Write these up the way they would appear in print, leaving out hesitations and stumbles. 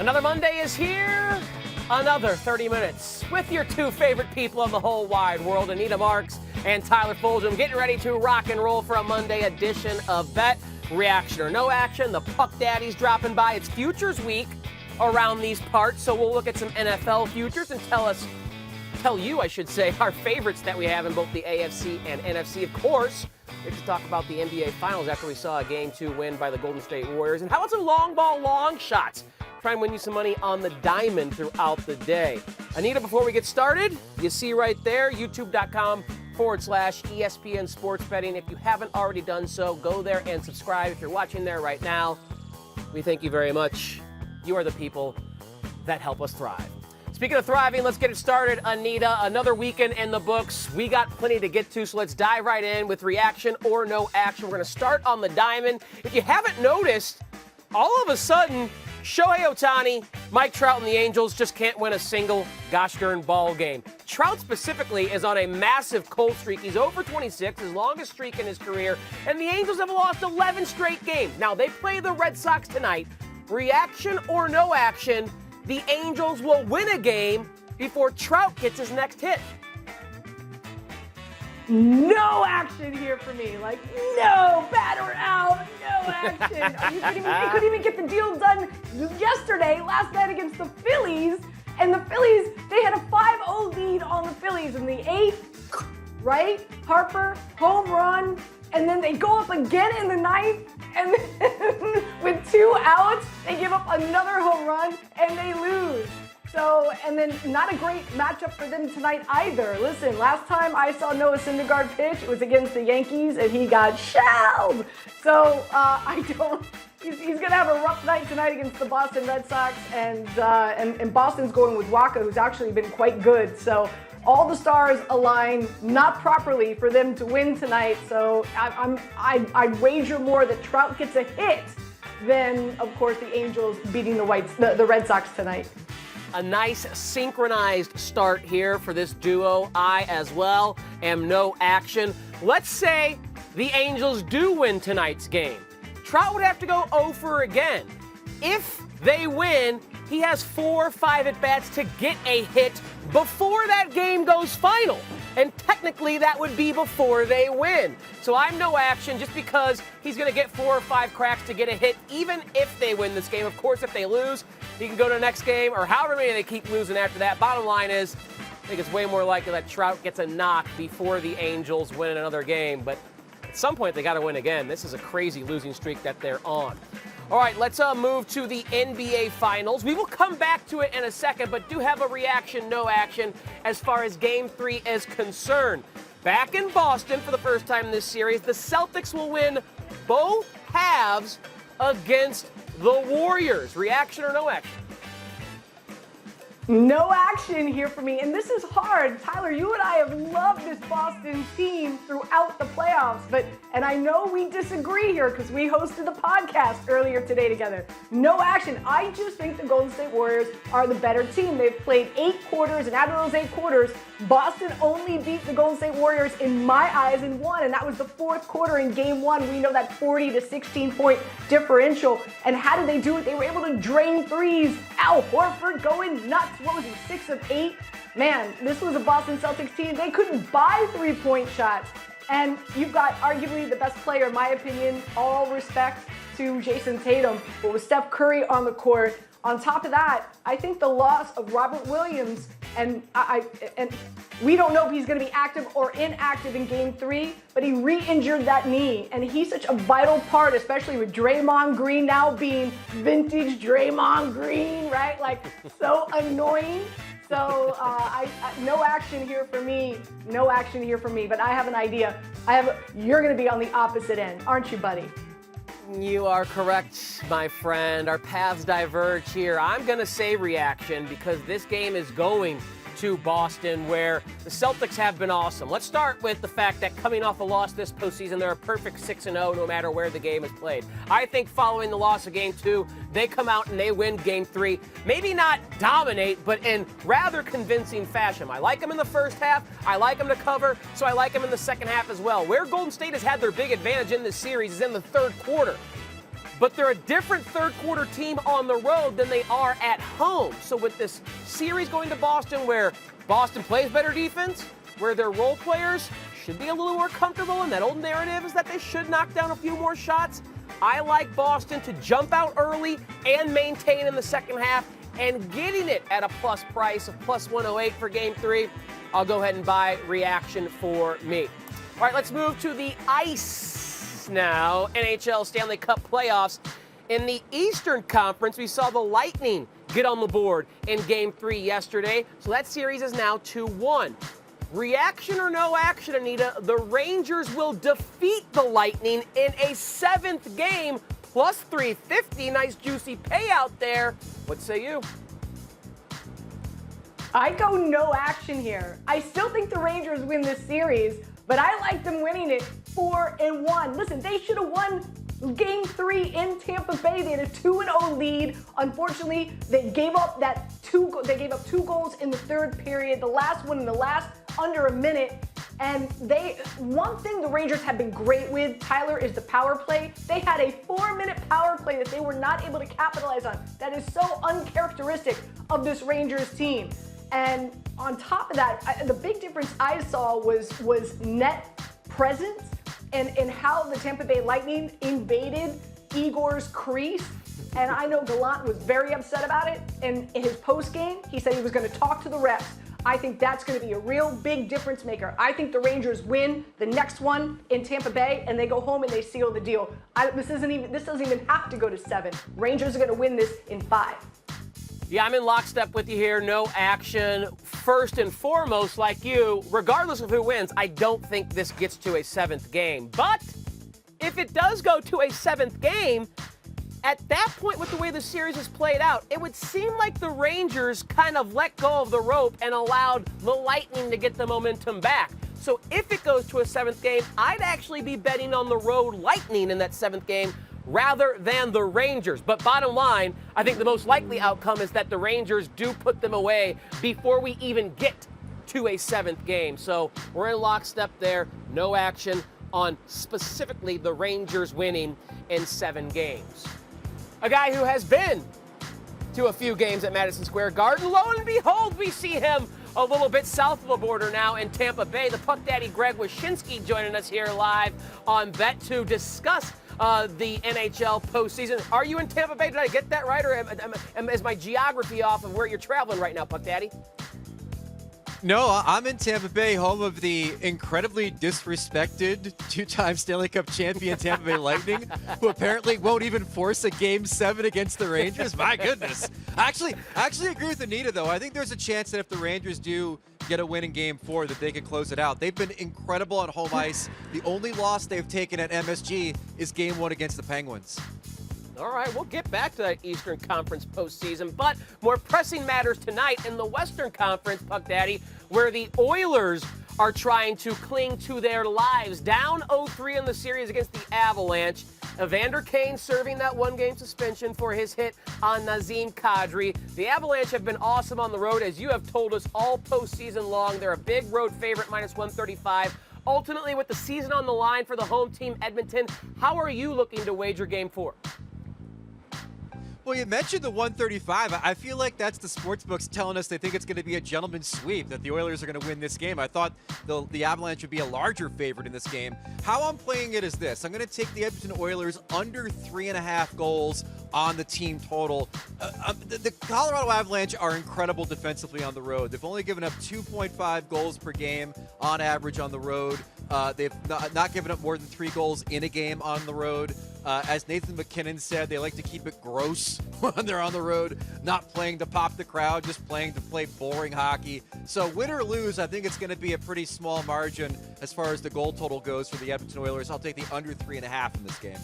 Another Monday is here. Another 30 minutes with your two favorite people in the whole wide world, Anita Marks and Tyler Fulghum, getting ready to rock and roll for a Monday edition of Bet. Reaction or no action. The Puck Daddy's dropping by. It's Futures Week around these parts, so we'll look at some NFL futures and tell you, our favorites that we have in both the AFC and NFC. Of course, we have to talk about the NBA Finals after we saw a Game 2 win by the Golden State Warriors. And how about some long ball, long shots? Try and win you some money on the diamond throughout the day. Anita, before we get started, you see right there, youtube.com/ESPN Sports Betting. If you haven't already done so, go there and subscribe. If you're watching there right now, we thank you very much. You are the people that help us thrive. Speaking of thriving, let's get it started, Anita. Another weekend in the books. We got plenty to get to, so let's dive right in with reaction or no action. We're going to start on the diamond. If you haven't noticed, all of a sudden, Shohei Ohtani, Mike Trout, and the Angels just can't win a single gosh darn ball game. Trout specifically is on a massive cold streak. He's over 26, his longest streak in his career, and the Angels have lost 11 straight games. Now, they play the Red Sox tonight. Reaction or no action, the Angels will win a game before Trout gets his next hit. No action here for me. No, batter out, no action. Are you kidding me? They couldn't even get the deal done last night against the Phillies. And the Phillies, they had a 5-0 lead on the Phillies in the 8th, right? Harper, home run. And then they go up again in the 9th. And then with 2 outs, they give up another home run and they lose. So, and then not a great matchup for them tonight either. Listen, last time I saw Noah Syndergaard pitch, it was against the Yankees, and he got shelled. So, he's going to have a rough night tonight against the Boston Red Sox, and Boston's going with Waka, who's actually been quite good. So, all the stars align not properly for them to win tonight. So, I'd wager more that Trout gets a hit than, of course, the Angels beating the Red Sox tonight. A nice synchronized start here for this duo. I, as well, am no action. Let's say the Angels do win tonight's game. Trout would have to go 0 for again. If they win, he has 4 or 5 at-bats to get a hit before that game goes final. And technically, that would be before they win. So I'm no action just because he's going to get 4 or 5 cracks to get a hit, even if they win this game. Of course, if they lose, he can go to the next game, or however many they keep losing after that. Bottom line is, I think it's way more likely that Trout gets a knock before the Angels win another game. But at some point, they got to win again. This is a crazy losing streak that they're on. All right, let's move to the NBA Finals. We will come back to it in a second, but do have a reaction, no action, as far as Game 3 is concerned. Back in Boston for the first time in this series, the Celtics will win both halves against the Warriors. Reaction or no action? No action here for me, and this is hard. Tyler, you and I have loved this Boston team throughout the playoffs, and I know we disagree here because we hosted the podcast earlier today together. No action. I just think the Golden State Warriors are the better team. They've played 8 quarters, and out of those 8 quarters, Boston only beat the Golden State Warriors in my eyes in 1, and that was the 4th quarter in Game 1. We know that 40 to 16 point differential, and how did they do it? They were able to drain threes. Al Horford going nuts. What was he, 6 of 8? Man, this was a Boston Celtics team. They couldn't buy 3-point shots. And you've got arguably the best player, in my opinion, all respect to Jason Tatum, but with Steph Curry on the court. On top of that, I think the loss of Robert Williams, and we don't know if he's going to be active or inactive in Game 3, but he re-injured that knee, and he's such a vital part, especially with Draymond Green now being vintage Draymond Green, right? So annoying. So no action here for me. No action here for me, but I have an idea. You're going to be on the opposite end, aren't you, buddy? You are correct, my friend. Our paths diverge here. I'm going to say reaction because this game is going to Boston, where the Celtics have been awesome. Let's start with the fact that coming off a loss this postseason, they're a perfect 6-0 no matter where the game is played. I think following the loss of Game 2, they come out and they win Game 3. Maybe not dominate, but in rather convincing fashion. I like them in the first half. I like them to cover, so I like them in the second half as well. Where Golden State has had their big advantage in this series is in the third quarter. but they're a different third-quarter team on the road than they are at home. So with this series going to Boston, where Boston plays better defense, where their role players should be a little more comfortable, and that old narrative is that they should knock down a few more shots, I like Boston to jump out early and maintain in the second half, and getting it at a plus price of plus 108 for Game 3. I'll go ahead and buy reaction for me. All right, let's move to the ice now. NHL Stanley Cup Playoffs. In the Eastern Conference, we saw the Lightning get on the board in Game 3 yesterday, so that series is now 2-1. Reaction or no action, Anita, the Rangers will defeat the Lightning in a 7th game, plus 350. Nice juicy payout there. What say you? I go no action here. I still think the Rangers win this series, but I like them winning it 4-1. Listen, they should have won Game 3 in Tampa Bay. They had a 2-0 lead. Unfortunately, they gave up They gave up 2 goals in the third period. The last one in the last under a minute. And one thing the Rangers have been great with, Tyler, is the power play. They had a 4-minute power play that they were not able to capitalize on. That is so uncharacteristic of this Rangers team. And on top of that, the big difference I saw was net presence and how the Tampa Bay Lightning invaded Igor's crease. And I know Gallant was very upset about it. And in his post game, he said he was going to talk to the refs. I think that's going to be a real big difference maker. I think the Rangers win the next one in Tampa Bay, and they go home and they seal the deal. This doesn't even have to go to 7. Rangers are going to win this in 5. Yeah, I'm in lockstep with you here. No action. First and foremost, like you, regardless of who wins, I don't think this gets to a 7th game. But if it does go to a 7th game, at that point, with the way the series is played out, it would seem like the Rangers kind of let go of the rope and allowed the Lightning to get the momentum back. So if it goes to a 7th game, I'd actually be betting on the road Lightning in that 7th game rather than the Rangers. But bottom line, I think the most likely outcome is that the Rangers do put them away before we even get to a 7th game. So we're in lockstep there. No action on specifically the Rangers winning in 7 games. A guy who has been to a few games at Madison Square Garden, lo and behold, we see him a little bit south of the border now in Tampa Bay. The Puck Daddy Greg Wyshynski joining us here live on Bet to discuss the NHL postseason. Are you in Tampa Bay? Did I get that right? Or is my geography off of where you're traveling right now, Puck Daddy? No, I'm in Tampa Bay, home of the incredibly disrespected 2-time Stanley Cup champion Tampa Bay Lightning, who apparently won't even force a Game 7 against the Rangers. My goodness. I actually agree with Anita, though. I think there's a chance that if the Rangers do get a win in Game 4, that they can close it out. They've been incredible on home ice. The only loss they've taken at MSG is Game 1 against the Penguins. All right, we'll get back to that Eastern Conference postseason, but more pressing matters tonight in the Western Conference, Puck Daddy, where the Oilers are trying to cling to their lives. Down 0-3 in the series against the Avalanche. Evander Kane serving that 1-game suspension for his hit on Nazem Kadri. The Avalanche have been awesome on the road, as you have told us all postseason long. They're a big road favorite, minus 135. Ultimately, with the season on the line for the home team, Edmonton, how are you looking to wager Game 4? Well, you mentioned the 135. I feel like that's the sportsbooks telling us they think it's going to be a gentleman's sweep, that the Oilers are going to win this game. I thought the Avalanche would be a larger favorite in this game. How I'm playing it is this. I'm going to take the Edmonton Oilers under 3.5 goals on the team total. The Colorado Avalanche are incredible defensively on the road. They've only given up 2.5 goals per game on average on the road. They've not given up more than 3 goals in a game on the road. As Nathan McKinnon said, they like to keep it gross when they're on the road, not playing to pop the crowd, just playing to play boring hockey. So win or lose, I think it's going to be a pretty small margin as far as the goal total goes for the Edmonton Oilers. I'll take the under 3.5 in this game.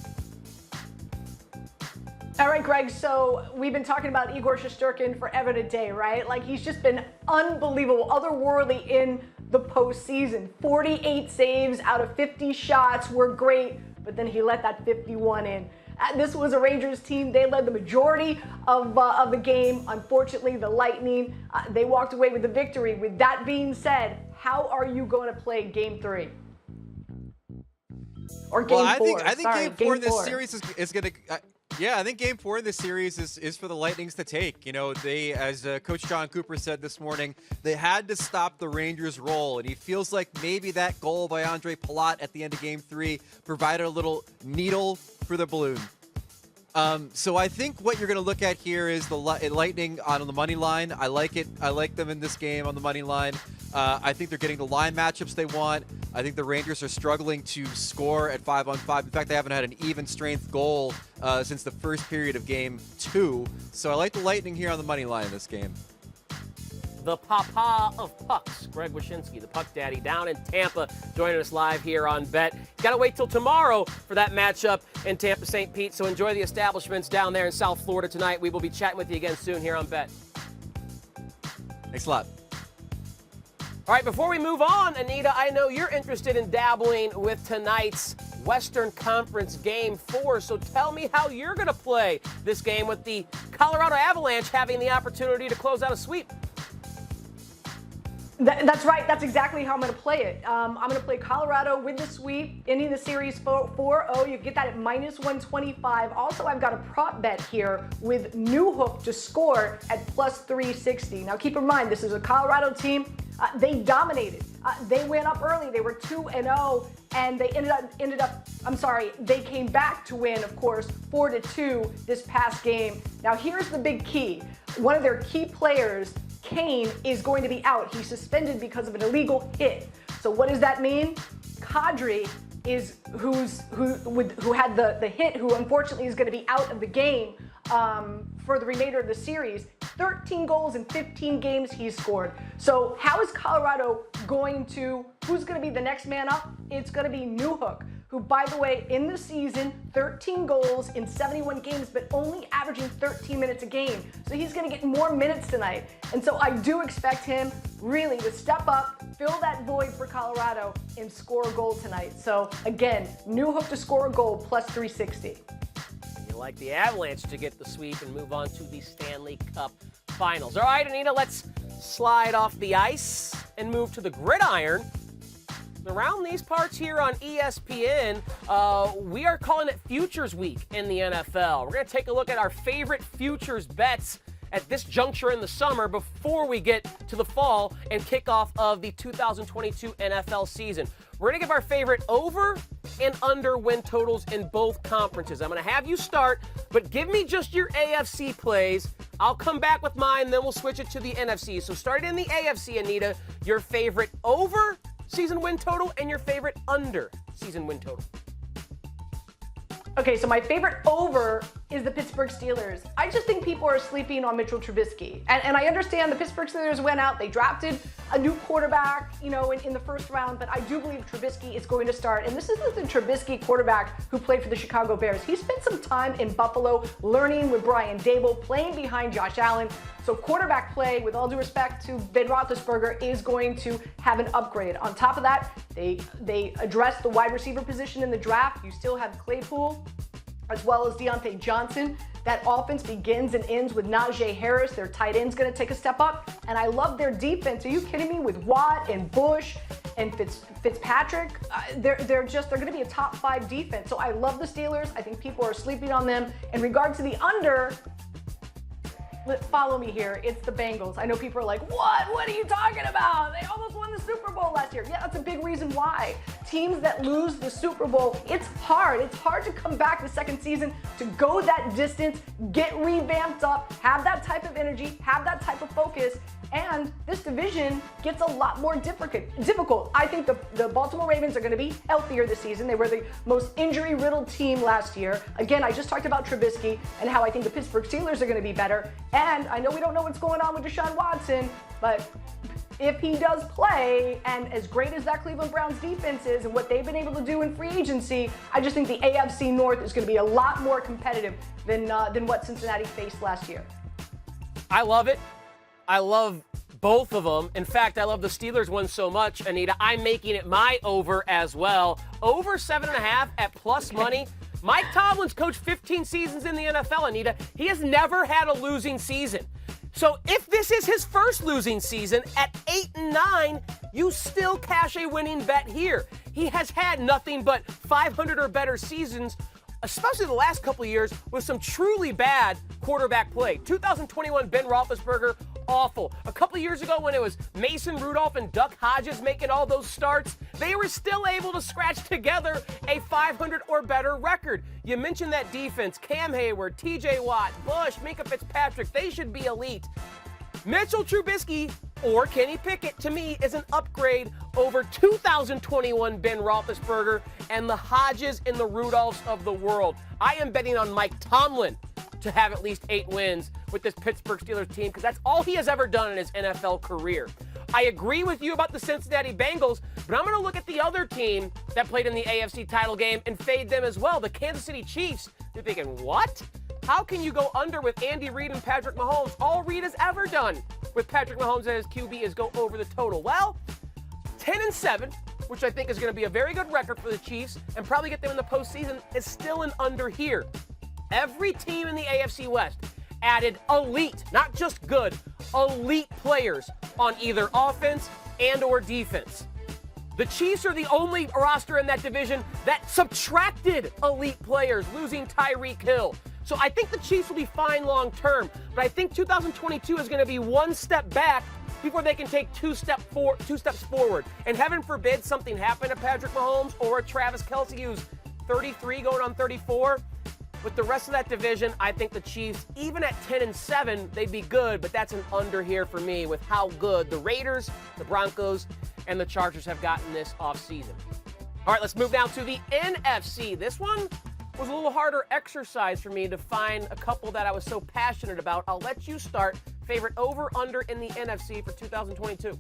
All right, Greg, so we've been talking about Igor Shesterkin forever today, right? Like, he's just been unbelievable, otherworldly in the postseason. 48 saves out of 50 shots were great, but then he let that 51 in. This was a Rangers team. They led the majority of the game. Unfortunately, the Lightning, they walked away with the victory. With that being said, how are you going to play Game 3? Or Game 4? I think Game 4 in this series is going to... Yeah, I think Game 4 in this series is for the Lightnings to take. You know, they, as Coach John Cooper said this morning, they had to stop the Rangers' roll, and he feels like maybe that goal by Andre Palat at the end of Game 3 provided a little needle for the balloon. So I think what you're going to look at here is the Lightning on the money line. I like it. I like them in this game on the money line. I think they're getting the line matchups they want. I think the Rangers are struggling to score at 5-on-5. In fact, they haven't had an even strength goal since the first period of Game 2. So I like the Lightning here on the money line in this game. The papa of pucks, Greg Wyshynski, the puck daddy down in Tampa, joining us live here on Bet. Got to wait till tomorrow for that matchup in Tampa St. Pete, so enjoy the establishments down there in South Florida tonight. We will be chatting with you again soon here on Bet. Thanks a lot. All right, before we move on, Anita, I know you're interested in dabbling with tonight's Western Conference Game 4, so tell me how you're going to play this game with the Colorado Avalanche having the opportunity to close out a sweep. That's right. That's exactly how I'm going to play it. I'm going to play Colorado with the sweep, ending the series 4-0. You get that at -125. Also, I've got a prop bet here with Newhook to score at +360. Now, keep in mind, this is a Colorado team. They dominated. They went up early. They were 2-0, and they they came back to win, of course, 4-2 this past game. Now, here's the big key. One of their key players, Kane, is going to be out. He's suspended because of an illegal hit. So what does that mean? Kadri is who had the hit, who unfortunately is going to be out of the game for the remainder of the series. 13 goals in 15 games he's scored. So how is Colorado who's going to be the next man up? It's going to be Newhook, who, by the way, in the season, 13 goals in 71 games, but only averaging 13 minutes a game. So he's going to get more minutes tonight. And so I do expect him really to step up, fill that void for Colorado, and score a goal tonight. So again, Newhook to score a goal, +360. You like the Avalanche to get the sweep and move on to the Stanley Cup Finals. All right, Anita, let's slide off the ice and move to the gridiron. Around these parts here on ESPN, we are calling it Futures Week in the NFL. We're going to take a look at our favorite futures bets at this juncture in the summer before we get to the fall and kickoff of the 2022 NFL season. We're going to give our favorite over and under win totals in both conferences. I'm going to have you start, but give me just your AFC plays. I'll come back with mine, then we'll switch it to the NFC. So starting in the AFC, Anita, your favorite over season win total and your favorite under season win total. Okay, so my favorite over is the Pittsburgh Steelers. I just think people are sleeping on Mitchell Trubisky. And I understand the Pittsburgh Steelers went out, they drafted a new quarterback, in the first round, but I do believe Trubisky is going to start. And this isn't the Trubisky quarterback who played for the Chicago Bears. He spent some time in Buffalo learning with Brian Dable, playing behind Josh Allen. So quarterback play, with all due respect to Ben Roethlisberger, is going to have an upgrade. On top of that, they addressed the wide receiver position in the draft. You still have Claypool, as well as Deontay Johnson. That offense begins and ends with Najee Harris. Their tight end's going to take a step up. And I love their defense. Are you kidding me? With Watt and Bush and Fitzpatrick, they're going to be a top 5 defense. So I love the Steelers. I think people are sleeping on them. In regard to the under, follow me here. It's the Bengals. I know people are like, what? What are you talking about? They almost won the Super Bowl last year. Yeah, that's a big reason why. Teams that lose the Super Bowl, it's hard. It's hard to come back the second season, to go that distance, get revamped up, have that type of energy, have that type of focus. And this division gets a lot more difficult. I think the Baltimore Ravens are going to be healthier this season. They were the most injury-riddled team last year. Again, I just talked about Trubisky and how I think the Pittsburgh Steelers are going to be better. And I know we don't know what's going on with Deshaun Watson, but if he does play, and as great as that Cleveland Browns defense is and what they've been able to do in free agency, I just think the AFC North is going to be a lot more competitive than what Cincinnati faced last year. I love it. I love both of them. In fact, I love the Steelers one so much, Anita, I'm making it my over as well. Over 7.5 at plus money. Mike Tomlin's coached 15 seasons in the NFL, Anita. He has never had a losing season. So if this is his first losing season at 8-9, you still cash a winning bet here. He has had nothing but 500 or better seasons especially the last couple of years, with some truly bad quarterback play. 2021 Ben Roethlisberger, awful. A couple of years ago when it was Mason Rudolph and Duck Hodges making all those starts, they were still able to scratch together a 500 or better record. You mentioned that defense, Cam Hayward, TJ Watt, Bush, Minkah Fitzpatrick, they should be elite. Mitchell Trubisky or Kenny Pickett, to me, is an upgrade over 2021 Ben Roethlisberger and the Hodges and the Rudolphs of the world. I am betting on Mike Tomlin to have at least 8 wins with this Pittsburgh Steelers team because that's all he has ever done in his NFL career. I agree with you about the Cincinnati Bengals, but I'm going to look at the other team that played in the AFC title game and fade them as well, the Kansas City Chiefs. You're thinking, what? How can you go under with Andy Reid and Patrick Mahomes? All Reid has ever done with Patrick Mahomes as his QB is go over the total. Well, 10-7, which I think is going to be a very good record for the Chiefs and probably get them in the postseason, is still an under here. Every team in the AFC West added elite, not just good, elite players on either offense and or defense. The Chiefs are the only roster in that division that subtracted elite players, losing Tyreek Hill. So I think the Chiefs will be fine long term, but I think 2022 is going to be one step back before they can take two steps forward. And heaven forbid something happen to Patrick Mahomes or Travis Kelce, who's 33 going on 34. With the rest of that division, I think the Chiefs, even at 10-7, they'd be good, but that's an under here for me with how good the Raiders, the Broncos, and the Chargers have gotten this offseason. All right, let's move down to the NFC. This one was a little harder exercise for me to find a couple that I was so passionate about. I'll let you start. Favorite over/under in the NFC for 2022.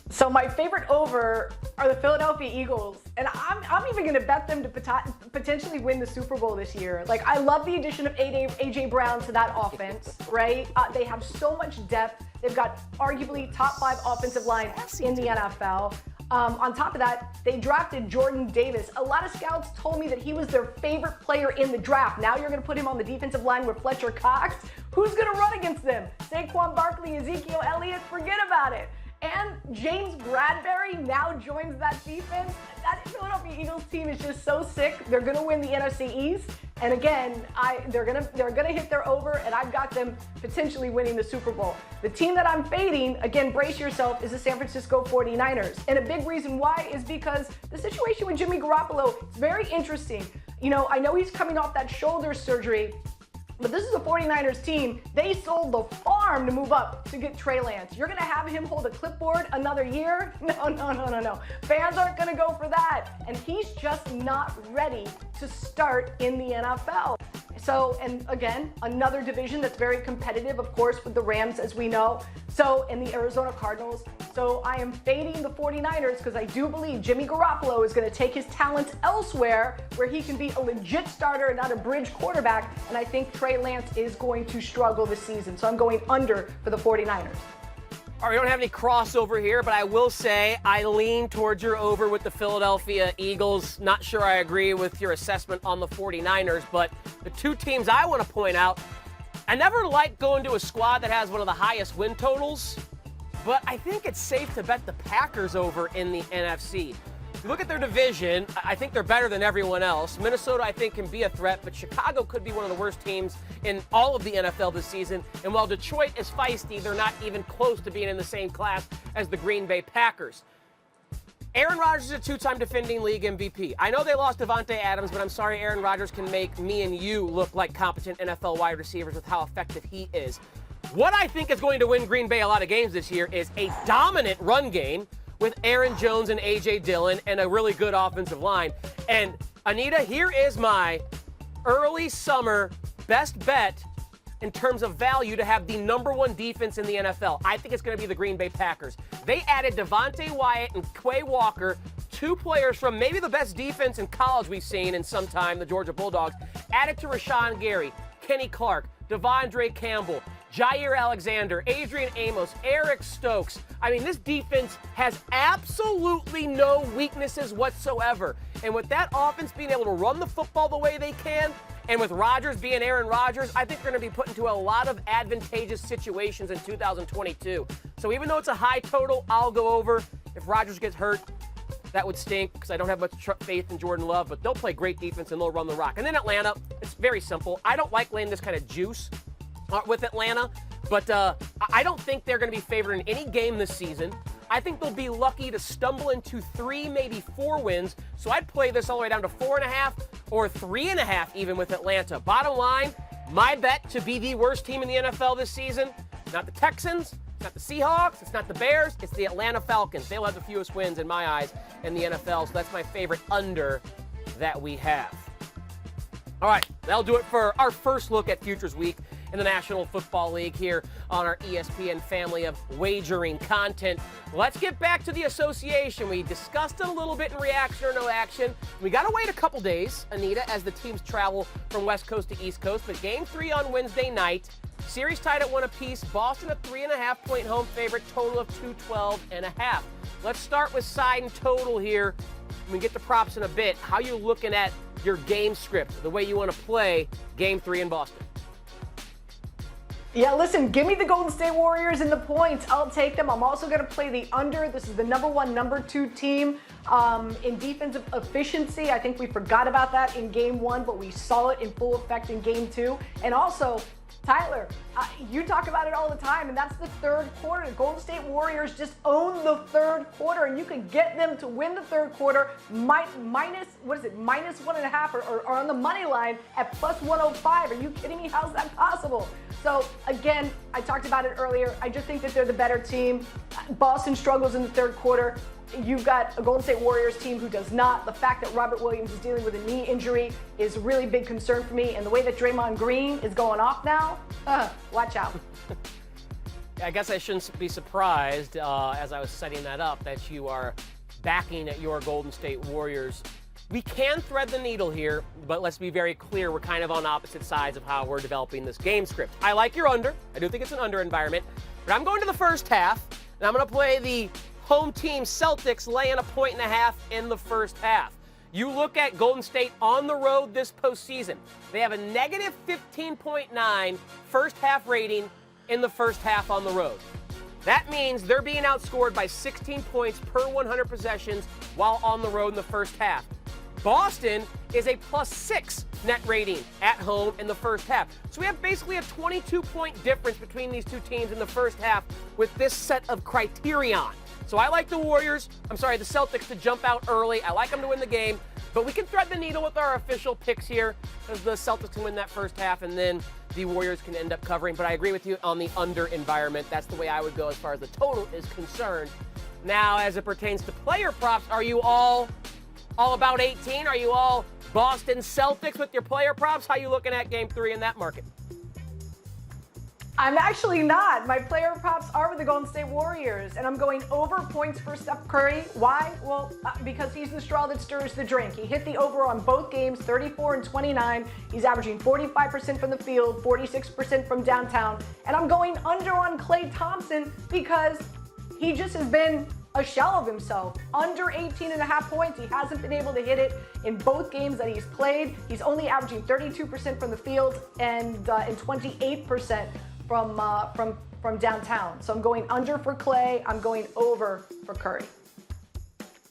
So my favorite over are the Philadelphia Eagles, and I'm even going to bet them to potentially win the Super Bowl this year. Like, I love the addition of A.J. Brown to that offense, right? They have so much depth. They've got arguably top 5 offensive line in the NFL. On top of that, they drafted Jordan Davis. A lot of scouts told me that he was their favorite player in the draft. Now you're going to put him on the defensive line with Fletcher Cox. Who's going to run against them? Saquon Barkley, Ezekiel Elliott, forget about it. And James Bradbury now joins that defense. That Philadelphia Eagles team is just so sick. They're going to win the NFC East. And again, they're gonna hit their over, and I've got them potentially winning the Super Bowl. The team that I'm fading, again, brace yourself, is the San Francisco 49ers. And a big reason why is because the situation with Jimmy Garoppolo is very interesting. You know, I know he's coming off that shoulder surgery, but this is a 49ers team. They sold the farm to move up to get Trey Lance. You're going to have him hold a clipboard another year? No. Fans aren't going to go for that. And he's just not ready to start in the NFL. So, and again, another division that's very competitive, of course, with the Rams, as we know. So, and the Arizona Cardinals. So I am fading the 49ers because I do believe Jimmy Garoppolo is going to take his talents elsewhere where he can be a legit starter and not a bridge quarterback. And I think Trey Lance is going to struggle this season. So I'm going under for the 49ers. All right, we don't have any crossover here, but I will say I lean towards your over with the Philadelphia Eagles. Not sure I agree with your assessment on the 49ers, but the two teams I want to point out, I never like going to a squad that has one of the highest win totals, but I think it's safe to bet the Packers over in the NFC. If you look at their division, I think they're better than everyone else. Minnesota, I think, can be a threat, but Chicago could be one of the worst teams in all of the NFL this season. And while Detroit is feisty, they're not even close to being in the same class as the Green Bay Packers. Aaron Rodgers is a 2-time defending league MVP. I know they lost Devontae Adams, but I'm sorry Aaron Rodgers can make me and you look like competent NFL wide receivers with how effective he is. What I think is going to win Green Bay a lot of games this year is a dominant run game with Aaron Jones and A.J. Dillon and a really good offensive line. And Anita, here is my early summer best bet in terms of value to have the number 1 defense in the NFL. I think it's going to be the Green Bay Packers. They added Devontae Wyatt and Quay Walker, 2 players from maybe the best defense in college we've seen in some time, the Georgia Bulldogs, added to Rashawn Gary, Kenny Clark, Devondre Campbell, Jair Alexander, Adrian Amos, Eric Stokes. I mean, this defense has absolutely no weaknesses whatsoever. And with that offense being able to run the football the way they can, and with Rodgers being Aaron Rodgers, I think they're going to be put into a lot of advantageous situations in 2022. So even though it's a high total, I'll go over. If Rodgers gets hurt, That would stink because I don't have much faith in Jordan Love, but they'll play great defense and they'll run the rock. And then Atlanta, it's very simple. I don't like laying this kind of juice with Atlanta, but I don't think they're going to be favored in any game this season. I think they'll be lucky to stumble into 3, maybe 4 wins. So I'd play this all the way down to 4.5 or 3.5 even with Atlanta. Bottom line, my bet to be the worst team in the NFL this season, not the Texans, not the Seahawks, it's not the Bears, it's the Atlanta Falcons. They'll have the fewest wins in my eyes in the NFL, so that's my favorite under that we have. All right, that'll do it for our first look at Futures Week in the National Football League here on our ESPN family of wagering content. Let's get back to the association. We discussed it a little bit in reaction or no action. We got to wait a couple days, Anita, as the teams travel from West Coast to East Coast, but Game 3 on Wednesday night. Series tied at 1 apiece. Boston a 3.5-point home favorite, total of 212.5. Let's start with side and total here. We get the props in a bit. How you looking at your game script, the way you want to play Game 3 in Boston? Yeah, listen, give me the Golden State Warriors and the points. I'll take them. I'm also going to play the under. This is the number 1, number 2 team in defensive efficiency. I think we forgot about that in Game 1, but we saw it in full effect in Game 2. And also, Tyler, you talk about it all the time, and that's the third quarter. The Golden State Warriors just own the third quarter, and you can get them to win the third quarter minus 1.5 or on the money line at plus 105. Are you kidding me? How's that possible? So, again, I talked about it earlier. I just think that they're the better team. Boston struggles in the third quarter. You've got a Golden State Warriors team who does not. The fact that Robert Williams is dealing with a knee injury is a really big concern for me. And the way that Draymond Green is going off now, watch out. I guess I shouldn't be surprised as I was setting that up that you are backing at your Golden State Warriors. We can thread the needle here, but let's be very clear. We're kind of on opposite sides of how we're developing this game script. I like your under. I do think it's an under environment. But I'm going to the first half, and I'm going to play the home team Celtics laying 1.5 in the first half. You look at Golden State on the road this postseason. They have a negative 15.9 first half rating in the first half on the road. That means they're being outscored by 16 points per 100 possessions while on the road in the first half. Boston is a +6 net rating at home in the first half. So we have basically a 22-point difference between these two teams in the first half with this set of criterion. So I like the Celtics to jump out early. I like them to win the game, but we can thread the needle with our official picks here because the Celtics can win that first half and then the Warriors can end up covering. But I agree with you on the under environment. That's the way I would go as far as the total is concerned. Now, as it pertains to player props, are you all about 18? Are you all Boston Celtics with your player props? How are you looking at Game 3 in that market? I'm actually not. My player props are with the Golden State Warriors, and I'm going over points for Steph Curry. Why? Well, because he's the straw that stirs the drink. He hit the over on both games, 34 and 29. He's averaging 45% from the field, 46% from downtown. And I'm going under on Klay Thompson because he just has been a shell of himself. Under 18.5 points. He hasn't been able to hit it in both games that he's played. He's only averaging 32% from the field and 28% from downtown. So I'm going under for Klay. I'm going over for Curry.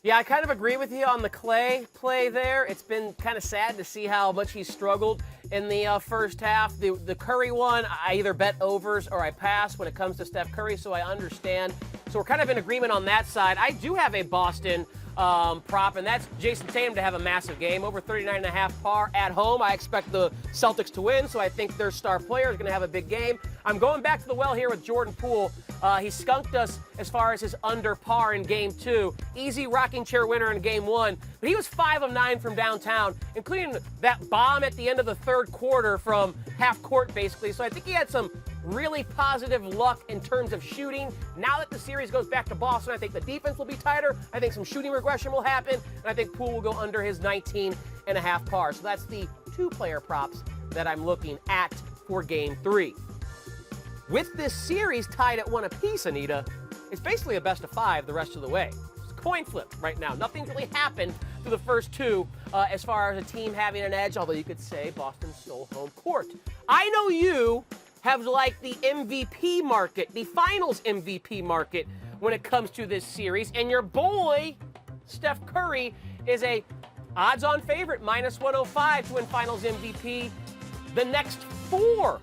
Yeah, I kind of agree with you on the Klay play there. It's been kind of sad to see how much he struggled in the first half. The Curry one, I either bet overs or I pass when it comes to Steph Curry, so I understand. So we're kind of in agreement on that side. I do have a Boston prop, and that's Jason Tatum to have a massive game, over 39.5 par at home. I expect the Celtics to win, so I think their star player is going to have a big game. I'm going back to the well here with Jordan Poole. He skunked us as far as his under par in Game 2. Easy rocking chair winner in Game 1. But he was 5 of 9 from downtown, including that bomb at the end of the third quarter from half court, basically. So I think he had some really positive luck in terms of shooting. Now that the series goes back to Boston, I think the defense will be tighter. I think some shooting regression will happen. And I think Poole will go under his 19.5 par. So that's the 2-player props that I'm looking at for Game 3. With this series tied at 1 apiece, Anita, it's basically a best of 5 the rest of the way. It's a coin flip right now. Nothing's really happened through the first two as far as a team having an edge, although you could say Boston stole home court. I know you have like the MVP market, the finals MVP market when it comes to this series, and your boy Steph Curry is a odds-on favorite, -105 to win Finals MVP. The next 4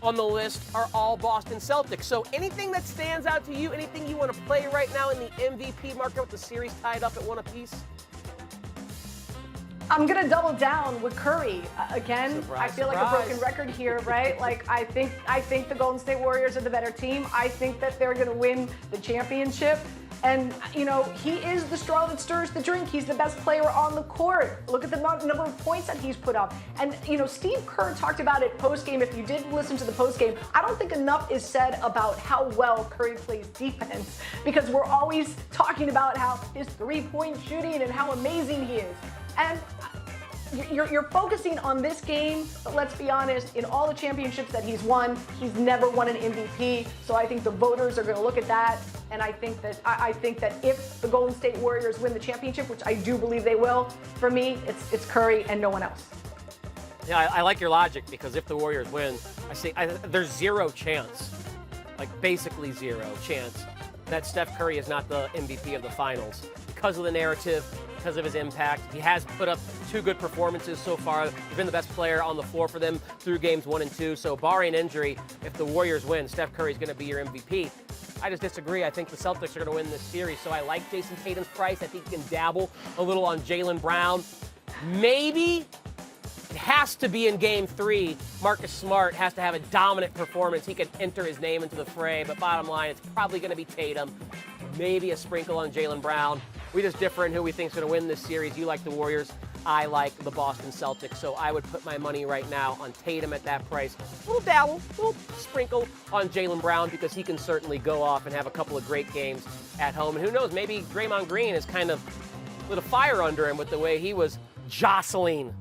on the list are all Boston Celtics. So anything that stands out to you, anything you want to play right now in the MVP market with the series tied up at 1 apiece? I'm going to double down with Curry. Again, Surprise, I feel like a broken record here, right? Like, I think the Golden State Warriors are the better team. I think that they're going to win the championship. And, you know, he is the straw that stirs the drink. He's the best player on the court. Look at the number of points that he's put up. And, you know, Steve Kerr talked about it post-game. If you did listen to the post-game, I don't think enough is said about how well Curry plays defense, because we're always talking about how his three-point shooting and how amazing he is. And you're focusing on this game, but let's be honest, in all the championships that he's won, he's never won an MVP. So I think the voters are going to look at that, and I think that if the Golden State Warriors win the championship, which I do believe they will, for me, it's Curry and no one else. Yeah, I like your logic, because if the Warriors win, there's zero chance, like basically zero chance, that Steph Curry is not the MVP of the finals because of the narrative, because of his impact. He has put up 2 good performances so far. He's been the best player on the floor for them through games 1 and 2. So barring injury, if the Warriors win, Steph Curry is going to be your MVP. I just disagree. I think the Celtics are going to win this series. So I like Jason Tatum's price. I think he can dabble a little on Jaylen Brown. Maybe it has to be in Game 3. Marcus Smart has to have a dominant performance. He can enter his name into the fray. But bottom line, it's probably going to be Tatum. Maybe a sprinkle on Jaylen Brown. We just differ in who we think is going to win this series. You like the Warriors. I like the Boston Celtics. So I would put my money right now on Tatum at that price. A little dabble, a little sprinkle on Jaylen Brown, because he can certainly go off and have a couple of great games at home. And who knows, maybe Draymond Green is kind of lit a fire under him with the way he was jostling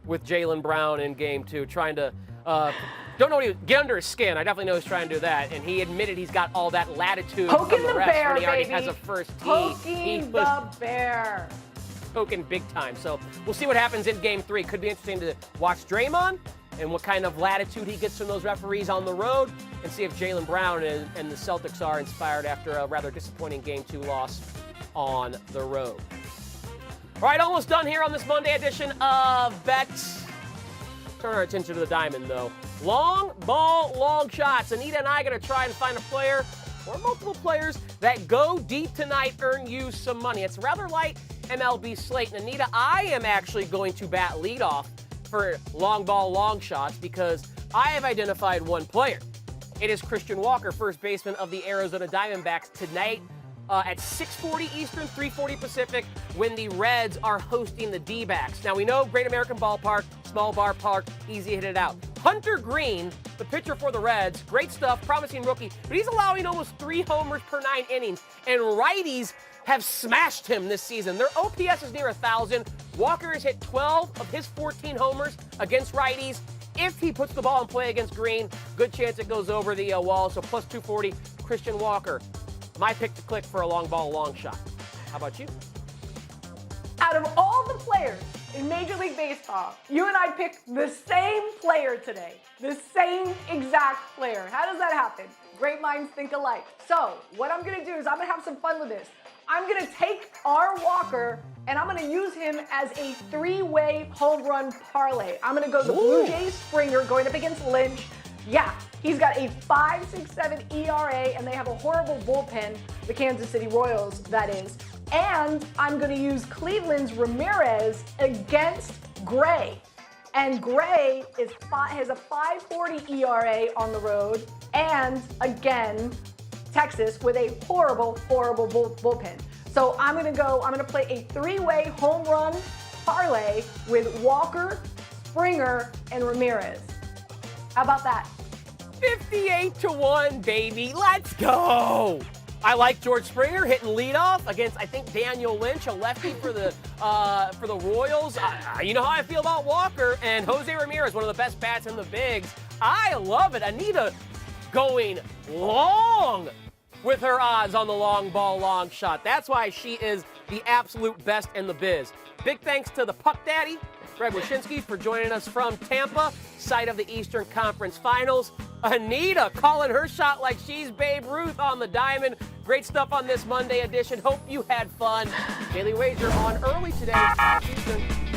with Jaylen Brown in Game 2, trying to don't know what he was, get under his skin. I definitely know he's trying to do that. And he admitted he's got all that latitude Poking from the refs bear, when he already baby. has a first tee. Poking the bear. Poking big time. So we'll see what happens in Game 3. Could be interesting to watch Draymond and what kind of latitude he gets from those referees on the road, and see if Jaylen Brown and the Celtics are inspired after a rather disappointing Game 2 loss on the road. All right, almost done here on this Monday edition of Bets. Turn our attention to the diamond, though. Long ball, long shots. Anita and I are going to try and find a player or multiple players that go deep tonight, earn you some money. It's a rather light MLB slate. And Anita, I am actually going to bat leadoff for long ball, long shots, because I have identified one player. It is Christian Walker, first baseman of the Arizona Diamondbacks, tonight at 6:40 Eastern, 3:40 Pacific, when the Reds are hosting the D-backs. Now, we know Great American Ballpark, small bar park, easy to hit it out. Hunter Green, the pitcher for the Reds, great stuff, promising rookie, but he's allowing almost 3 homers per 9 innings, and righties have smashed him this season. Their OPS is near 1,000. Walker has hit 12 of his 14 homers against righties. If he puts the ball in play against Green, good chance it goes over the wall, so plus 240, Christian Walker. My pick to click for a long ball, long shot. How about you? Out of all the players in Major League Baseball, you and I picked the same player today. The same exact player. How does that happen? Great minds think alike. So what I'm going to do is I'm going to have some fun with this. I'm going to take our Walker and I'm going to use him as a 3-way home run parlay. I'm going to go the Blue Jays Springer going up against Lynch. Yeah, he's got a 5.67 ERA, and they have a horrible bullpen, the Kansas City Royals, that is. And I'm going to use Cleveland's Ramirez against Gray. And Gray has a 5.40 ERA on the road, and again, Texas with a horrible bullpen. So I'm going to play a 3-way home run parlay with Walker, Springer, and Ramirez. How about that? 58-1, baby. Let's go. I like George Springer hitting leadoff against, I think, Daniel Lynch, a lefty for the Royals. You know how I feel about Walker, and Jose Ramirez, one of the best bats in the bigs. I love it. Anita going long with her odds on the long ball, long shot. That's why she is the absolute best in the biz. Big thanks to the Puck Daddy, Greg Wyshynski for joining us from Tampa, site of the Eastern Conference Finals. Anita calling her shot like she's Babe Ruth on the diamond. Great stuff on this Monday edition. Hope you had fun. Daily Wager on early today, 5 Eastern.